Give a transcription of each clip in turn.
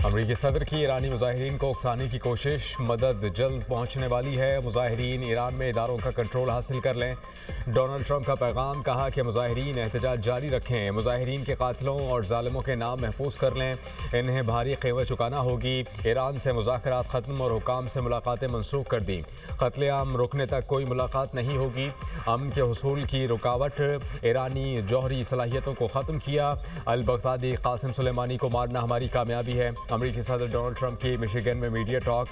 अमरीकी सदर की ईरानी मुजाहिरीन को उकसाने की कोशिश, मदद जल्द पहुंचने वाली है। मुजाहिरीन ईरान में इदारों का कंट्रोल हासिल कर लें। डोनाल्ड ट्रंप का पैगाम, कहा कि मुजाहिरीन एहतजाज जारी रखें, मुजाहिरीन के कातलों और जालिमों के नाम महफूज कर लें, इन्हें भारी कीमत चुकाना होगी। ईरान से मुज़ाकरात ख़त्म और हुकाम से मुलाकातें मनसूख कर दी। कत्लेआम रोकने तक कोई मुलाकात नहीं होगी। अमन के हुसूल की रुकावट, ईरानी जौहरी सलाहियतों को ख़त्म किया। अल बगदादी, कासिम सुलेमानी को मारना हमारी कामयाबी है। अमरीकी सदर डोनाल्ड ट्रंप की मिशिगन में मीडिया टॉक,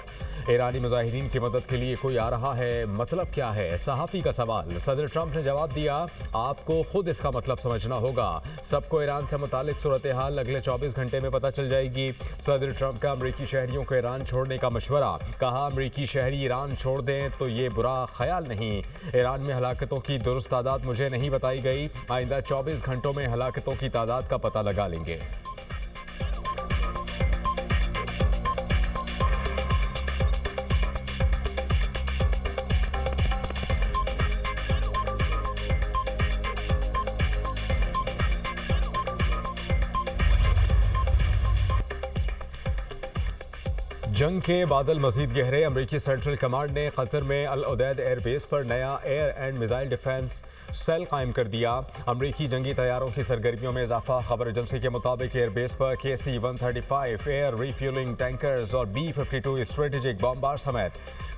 ईरानी मुजाहिरीन की मदद के लिए कोई आ रहा है, मतलब क्या है? सहाफ़ी का सवाल, सदर ट्रंप ने जवाब दिया, आपको खुद इसका मतलब समझना होगा। सबको ईरान से मुतालिक सूरत हाल अगले 24 घंटे में पता चल जाएगी। सदर ट्रंप का अमरीकी शहरियों को ईरान छोड़ने का मशवरा, कहा अमरीकी शहरी ईरान छोड़ दें तो ये बुरा ख्याल नहीं। ईरान में हलाकतों की दुरुस्त तादाद मुझे नहीं बताई गई, आइंदा 24 घंटों में हलाकतों की तादाद का पता लगा लेंगे। जंग के बादल मजीद गहरे, अमरीकी सेंट्रल कमांड ने कतर में अल उदैद एयरबेस पर नया air and missile defence cell कायम कर दिया। अमरीकी जंगी तैयारों की सरगर्मियों में इजाफा, खबर एजेंसी के मुताबिक एयरबेस पर KC-135 एयर रिफ्यूलिंग टैंकर्स और B-52 स्ट्रेटेजिक बॉम्बार समेत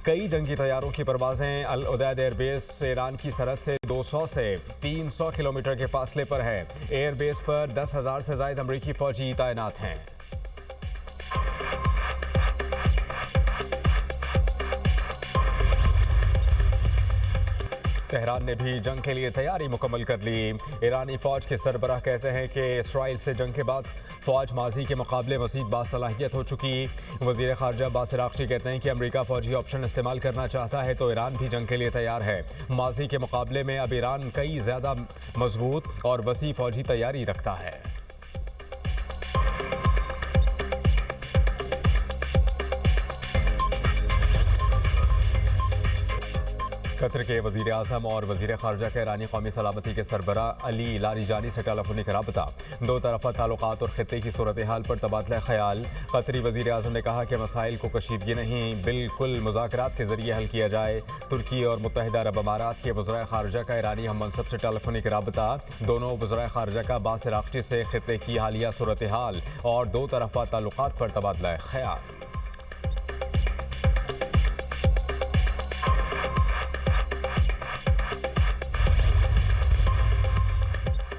कई जंगी तैयारों की परवाजें। अल उदैद एयरबेस ईरान की सरहद से 200 से 300 किलोमीटर के फासले पर है। एयरबेस पर 10,000 से ज्यादा अमरीकी फौजी तैनात हैं। तेहरान ने भी जंग के लिए तैयारी मुकम्मल कर ली। ईरानी फौज के सरबराह कहते हैं कि इसराइल से जंग के बाद फौज माजी के मुकाबले मजीद बासलाहियत हो चुकी। वजीर खारजा अब्बास अराग़ची कहते हैं कि अमेरिका फौजी ऑप्शन इस्तेमाल करना चाहता है तो ईरान भी जंग के लिए तैयार है। माजी के मुकाबले में अब ईरान कई ज़्यादा मजबूत और वसी फौजी तैयारी रखता है। कतर के वजीर आज़म और वजीर खारजा का ईरानी कौमी सलामती के सरबराह अली लारीजानी से टेलीफोनिक रबता, दो तरफ़ा ताल्लुकात और खित्ते की सूरत हाल पर तबादला ख्याल। कतरी वजीर आज़म ने कहा कि मसाइल को कशीदगी नहीं, बिल्कुल मुज़ाकरात के जरिए हल किया जाए। तुर्की और मुत्तहिदा अरब अमारात के वज़राए खारजा का ईरानी हम मनसब से टेलीफोनिक रबता, दोनों वज़राए खारजा का अब्बास अराग़ची से खित्ते की हालिया सूरत हाल और दो तरफ़ा ताल्लुकात पर तबादला ख्याल।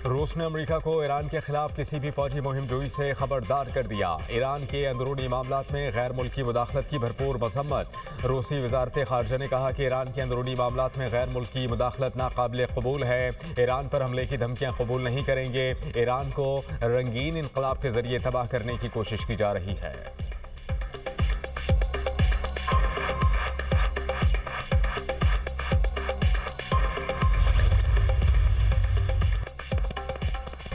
रूस ने अमेरिका को ईरान के खिलाफ किसी भी फौजी मुहिम जोई से खबरदार कर दिया। ईरान के अंदरूनी मामलात में गैर मुल्की मुदाखलत की भरपूर मजम्मत। रूसी वजारत खारजा ने कहा कि ईरान के अंदरूनी मामलात में गैर मुल्की मुदाखलत नाकाबिल कबूल है। ईरान पर हमले की धमकियां कबूल नहीं करेंगे। ईरान को रंगीन इनकलाब के जरिए तबाह करने की कोशिश की जा रही है।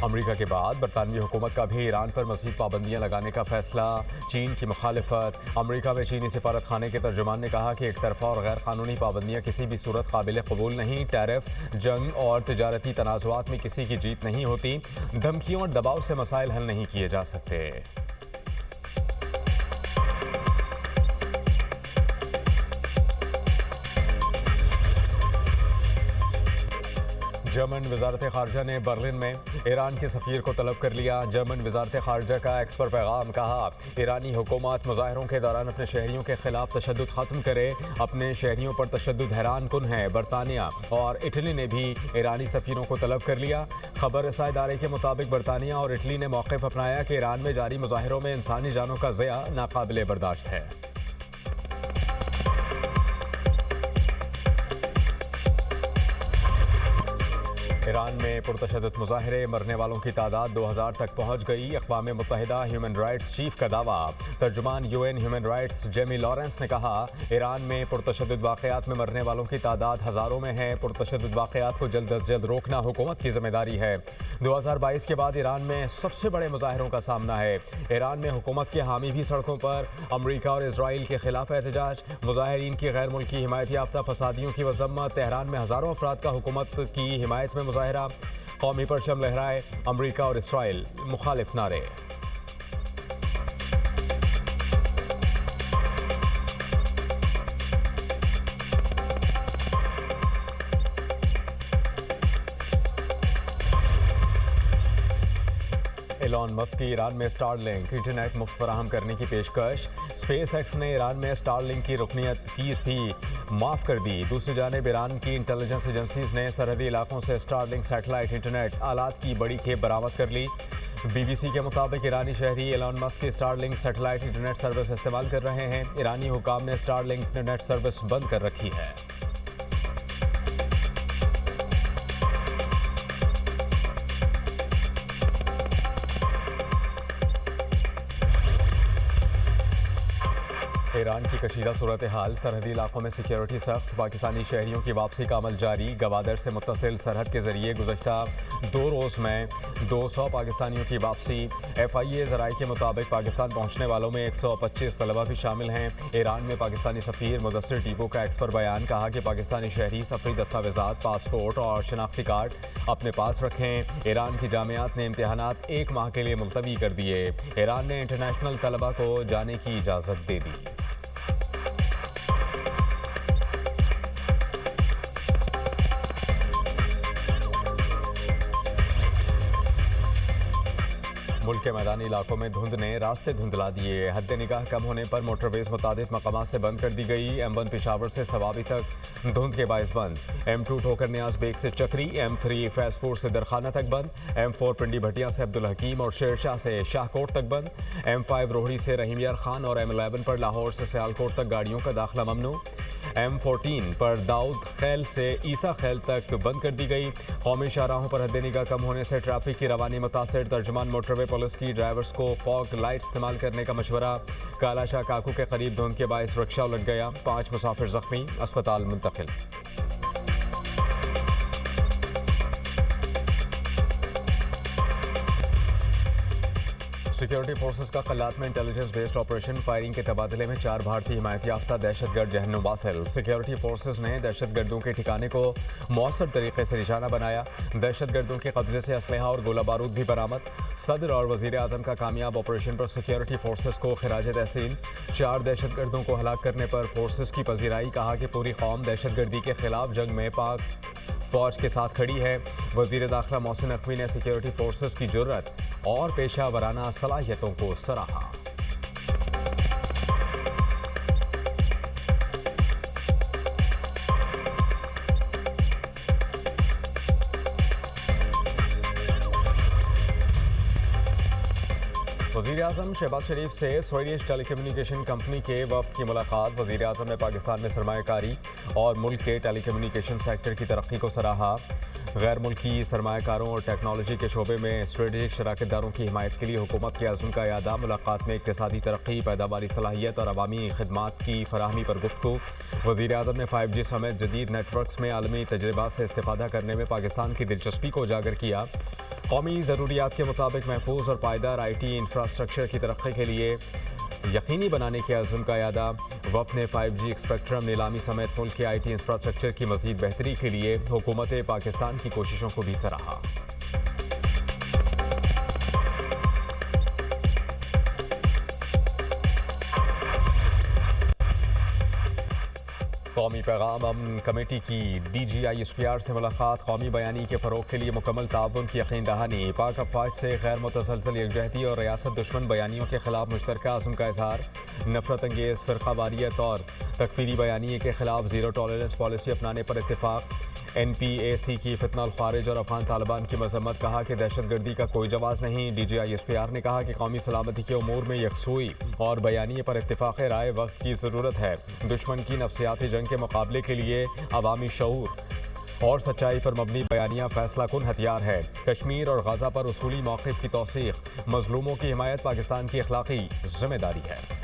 अमेरिका के बाद बरतानवी हुकूमत का भी ईरान पर मज़ीद पाबंदियां लगाने का फैसला। चीन की मुखालिफत, अमेरिका में चीनी सिफारत खाने के तर्जुमान ने कहा कि एक तरफा और गैर कानूनी पाबंदियां किसी भी सूरत काबिल कबूल नहीं। टैरिफ, जंग और तिजारती तनाज़ुआत में किसी की जीत नहीं होती। धमकियों और दबाव से मसाइल हल नहीं किए जा सकते। जर्मन वजारत खारजा ने बर्लिन में ईरान के सफ़ीर को तलब कर लिया। जर्मन वजारत खारजा का एक्स पर पैगाम, कहा ईरानी हुकूमत मुजाहरों के दौरान अपने शहरियों के खिलाफ तशद्दुद ख़त्म करे। अपने शहरियों पर तशद्दुद हैरान कुन है। बरतानिया और इटली ने भी ईरानी सफ़ीरों को तलब कर लिया। खबर रसा इदारे के मुताबिक बरतानिया और इटली ने मौक़िफ़ अपनाया कि ईरान में जारी मुजाहिरों में इंसानी जानों का ज़िया नाकाबिले बर्दाश्त है। ईरान में पुरतशद्दुद मुजाहिरे, मरने वालों की तादाद 2000 तक पहुंच गई। अक़वाम मुत्तहिदा ह्यूमन राइट्स चीफ का दावा। तर्जुमान UN human rights Jamie Lawrence ने कहा ईरान में पुरतशद्दुद वाक़यात में मरने वालों की तादाद हज़ारों में है। पुरतशद्दुद वाक़यात को जल्द अज जल्द रोकना हुकूमत की जिम्मेदारी है। 2022 के बाद ईरान में सबसे बड़े मुजाहिरों का सामना है। ईरान में हुकूमत के हामी भी सड़कों पर। अमरीका और इसराइल के खिलाफ एहतजाज, मुजाहिरीन की गैर मुल्की हिमायत याफ्ता फसादियों की मज़म्मत। तेहरान में हज़ारों अफराद का हुकूमत की हिमायत में मुजाहिरा। कौमी परचम लहराए, अमरीका और इसराइल मुखालिफ नारे। एलॉन मस्क की ईरान में स्टारलिंक इंटरनेट मुफ्त फराहम करने की पेशकश। स्पेस एक्स ने ईरान में स्टारलिंक की रुकनीत फीस भी माफ़ कर दी। दूसरी जानिब ईरान की इंटेलिजेंस एजेंसीज ने सरहदी इलाकों से स्टारलिंक सैटेलाइट इंटरनेट आलात की बड़ी खेप बरामद कर ली। BBC के मुताबिक ईरानी शहरी एलॉन मस्क की स्टारलिंक सैटेलाइट इंटरनेट सर्विस इस्तेमाल कर रहे हैं। ईरानी हुकाम ने स्टारलिंक इंटरनेट सर्विस बंद कर रखी है। ईरान की कशीदा सूरत हाल, सरहदी इलाकों में सिक्योरिटी सख्त, पाकिस्तानी शहरियों की वापसी का अमल जारी। गवादर से मुत्तसिल सरहद के जरिए गुज़श्ता 2 रोज़ में 200 पाकिस्तानियों की वापसी। FIA ज़राए के मुताबिक पाकिस्तान पहुँचने वालों में 125 तलबा भी शामिल हैं। ईरान में पाकिस्तानी सफ़ीर मुदस्सिर टीपू का एक्स पर बयान, कहा कि पाकिस्तानी शहरी सफरी दस्तावेज़ात, पासपोर्ट और शनाख्ती कार्ड अपने पास रखें। ईरान की जामियात ने इम्तहानात 1 माह के लिए मुलतवी कर दिए। ईरान ने इंटरनेशनल तलबा को जाने की इजाज़त दे दी। मुल्क के मैदानी इलाकों में धुंध ने रास्ते धुंधला दिए। हद निगाह कम होने पर मोटरवेज मुतादिद मकामात से बंद कर दी गई। M1 पेशावर से सवाबी तक धुंध के बायस बंद। M2 ठोकर न्याज बेग से चक्री, M3 फैजपुर से दरखाना तक बंद, M4 पिंडी भटिया से अब्दुल हकीम और शेरशाह से शाहकोट तक बंद, M5 रोहड़ी से रहीम यार खान और M11 पर लाहौर से सियालकोट तक गाड़ियों का दाखिला ममनू। M14 पर दाऊद खैल से ईसा खैल तक बंद कर दी गई। कौमी शाहराहों पर हद निगाह कम होने से ट्रैफिक की रवानी मुतासिर। तर्जुमान मोटरवे पुलिस की ड्राइवर्स को फॉग लाइट इस्तेमाल करने का मशवरा। कालाशाह काकू के करीब धुंध के बायस रिक्शा उलट गया, 5 मुसाफिर जख्मी, अस्पताल मुंतकिल। सिक्योरिटी फोर्सेस का कल्लात में इंटेलिजेंस बेस्ड ऑपरेशन, फायरिंग के तबादले में 4 भारतीय हिमायत याफ्ता दहशतगर्द जहन्नुम वासिल। सिक्योरिटी फोर्सेस ने दहशतगर्दों के ठिकाने को मौसर तरीके से निशाना बनाया। दहशतगर्दों के कब्जे से असलहा और गोला बारूद भी बरामद। सदर और वजीर आजम का कामयाब ऑपरेशन पर सिक्योरिटी फोर्सेस को खिराज तहसीन। 4 दहशतगर्दों को हलाक करने पर फोर्सेस की पजीराई, कहा कि पूरी कौम दहशतगर्दी के खिलाफ जंग में पाक फौज के साथ खड़ी है। वजीर दाखिला मोहसिन नकवी ने सिक्योरिटी फोर्सेस की जुर्रत और पेशा वराना सलाहियतों को सराहा। वज़ीर आज़म शहबाज शरीफ से स्वीडिश टेलीकम्युनिकेशन कंपनी के वफ्द की मुलाकात। वज़ीर आज़म ने पाकिस्तान में सरमायाकारी और मुल्क के टेलीकम्युनिकेशन सेक्टर की तरक्की को सराहा। गैर मुल्की सरमायाकारों और टेक्नोलॉजी के शोबे में स्ट्रेटेजिक शराकतदारों की हिमायत के लिए हुकूमत के अज़्म का यादा। मुलाकात में इक़्तिसादी तरक्की, पैदावारी सलाहियत और अवामी खिदमात की फराहमी पर गुफ्तगू। वज़ीर आज़म ने 5G समेत जदीद नेटवर्क्स में आलमी तजर्बात से इस्तिफ़ादा करने में पाकिस्तान की दिलचस्पी को उजागर किया। कौमी ज़रूरियात के मुताबिक महफूज और पायदार IT इंफ्रास्ट्रक्चर की तरक्की के लिए यकीनी बनाने के अज़्म का यादा। वफ़द ने 5G स्पेक्ट्रम नीलामी समेत मुल्क के IT इंफ्रास्ट्रक्चर की मज़ीद बेहतरी के लिए हुकूमत पाकिस्तान की कोशिशों को भी सराहा। कौमी पैगाम अमन कमेटी की DGI-SPR से मुलाकात। कौमी बयानी के फ़रोग़ के लिए मुकम्मल ताउन की यकीन दहानी। पाक अफ़वाज से गैर मुतसलसल यकजहती और रियासत दुश्मन बयानियों के खिलाफ मुश्तरका अज़्म का इज़हार। नफ़रत अंगेज़ फ़िरक़ावारियत और तकफ़ीरी बयानी के खिलाफ ज़ीरो टॉलरेंस पॉलिसी अपनाने पर इत्तेफ़ाक़। NPAC की फितनल खारिज और अफ़गान तालिबान की मज़म्मत, कहा कि दहशतगर्दी का कोई जवाज़ नहीं। DGI-SPR ने कहा कि कौमी सलामती के उमूर में यकसुई और बयानी पर इत्तेफ़ाक़ राय वक्त की ज़रूरत है। दुश्मन की नफ्सियाती जंग के मुकाबले के लिए अवामी शऊर और सच्चाई पर मबनी बयानियाँ फैसला कुन हथियार है। कश्मीर और गज़ा पर उसूली मौक़िफ़ की तौसीक़, मज़लूमों की हिमायत पाकिस्तान की अखलाक़ी ज़िम्मेदारी है।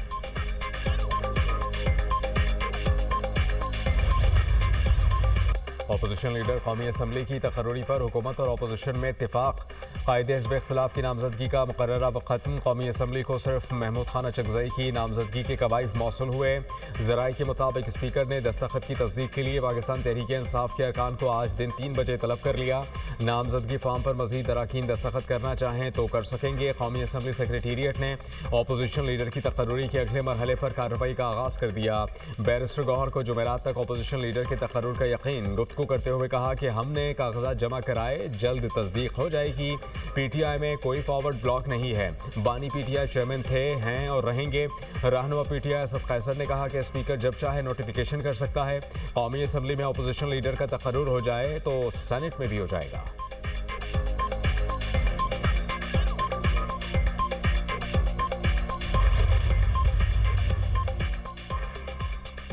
अपोजिशन लीडर कौमी असम्बली की तकर्रुरी पर हुकूमत और अपोजिशन में इत्तेफाक। कायदे हिज़्ब इख्तिलाफ की नामजदगी का मुकर्ररा वक्त। कौमी असम्बली को सिर्फ महमूद खान अचकज़ई की नामजदगी के कवायद मौसूल हुए। ज़राए के मुताबिक स्पीकर ने दस्तखत की तस्दीक के लिए पाकिस्तान तहरीक इंसाफ के अरकान को आज दिन 3 बजे तलब कर लिया। नामजदगी फॉर्म पर मजीद अरकान दस्तखत करना चाहें तो कर सकेंगे। कौमी असम्बली सेक्रेटेरिएट ने अपोजिशन लीडर की तकर्रुरी के अगले मरहले पर कार्रवाई का आगाज़ कर दिया। बैरिस्टर गौहर को जुमेरात तक अपोजिशन लीडर के तकर्रुर का यकीन। गुफ्तगू करते हुए कहा कि हमने कागजात जमा कराए, जल्द तस्दीक हो जाएगी। पीटीआई में कोई फॉरवर्ड ब्लॉक नहीं है। बानी पीटीआई चेयरमैन थे, हैं और रहेंगे। रहनुमा पीटीआई असद कैसर ने कहा कि स्पीकर जब चाहे नोटिफिकेशन कर सकता है। कौमी असम्बली में अपोजिशन लीडर का तकर्रुर हो जाए तो सेनेट में भी हो जाएगा।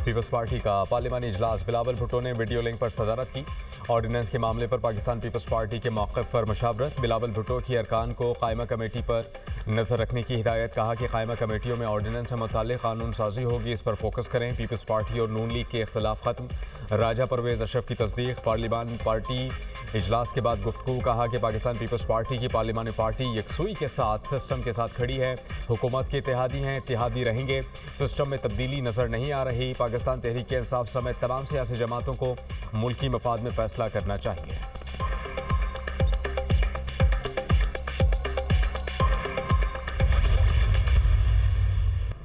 पीपल्स पार्टी का पार्लिमानी इजलास, बिलावल भुट्टो ने वीडियो लिंक पर सदारत की। ऑर्डिनेंस के मामले पर पाकिस्तान पीपल्स पार्टी के मौक़िफ़ पर मुशावरत। बिलावल भुट्टो की अरकान को कायमा कमेटी पर नज़र रखने की हिदायत। कहा कि कायमा कमेटियों में ऑर्डिनेंस से मुताल्लिक़ कानून साजी होगी, इस पर फोकस करें। पीपल्स पार्टी और नून लीग के इख्तिलाफ खत्म। राजा परवेज़ अशरफ की तस्दीक। पार्लिमान पार्टी इजलास के बाद गुफ्तगू। कहा कि पाकिस्तान पीपल्स पार्टी की पार्लिमानी पार्टी यकसुई के साथ सिस्टम के साथ खड़ी है। हुकूमत के इत्तेहादी हैं, इत्तेहादी रहेंगे। सिस्टम में तब्दीली नज़र नहीं आ रही। पाकिस्तान तहरीक इंसाफ समेत तमाम सियासी जमातों को मुल्की मफाद में फैसला करना चाहिए।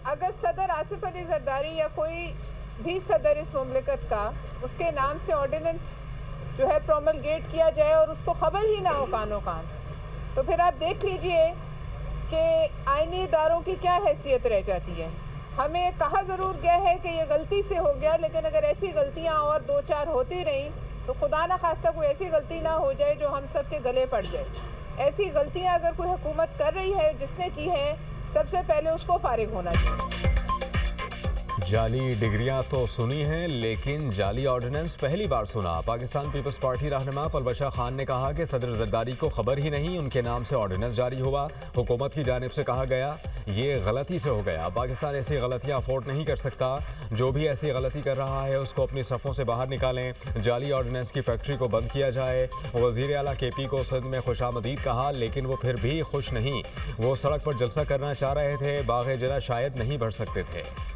अगर सदर आसिफ अली जरदारी या कोई भी सदर इस मुमलिकत का, उसके नाम से ऑर्डिनेंस जो है प्रोमलगेट किया जाए और उसको ख़बर ही ना हो कानो कान, तो फिर आप देख लीजिए कि आईनी इदारों की क्या हैसियत रह जाती है। हमें कहा ज़रूर गया है कि ये गलती से हो गया, लेकिन अगर ऐसी गलतियां और 2-4 होती रहीं तो खुदा न खास्ता कोई ऐसी गलती ना हो जाए जो हम सब के गले पड़ जाए। ऐसी गलतियां अगर कोई हुकूमत कर रही है, जिसने की है, सबसे पहले उसको फारिग होना चाहिए। जाली डिग्रियां तो सुनी हैं, लेकिन जाली ऑर्डिनेंस पहली बार सुना। पाकिस्तान पीपल्स पार्टी रहनुमा पलवशा खान ने कहा कि सदर जरदारी को खबर ही नहीं, उनके नाम से ऑर्डिनेंस जारी हुआ। हुकूमत की जानिब से कहा गया ये गलती से हो गया। पाकिस्तान ऐसी गलतियां अफोर्ड नहीं कर सकता। जो भी ऐसी गलती कर रहा है उसको अपनी सफ़ों से बाहर निकालें। जाली ऑर्डिनेंस की फैक्ट्री को बंद किया जाए। वज़ीर आला KP को सिंध में खुशामदीद कहा, लेकिन वो फिर भी खुश नहीं। वो सड़क पर जलसा करना चाह रहे थे, बाग़-ए-जला शायद नहीं बढ़ सकते थे।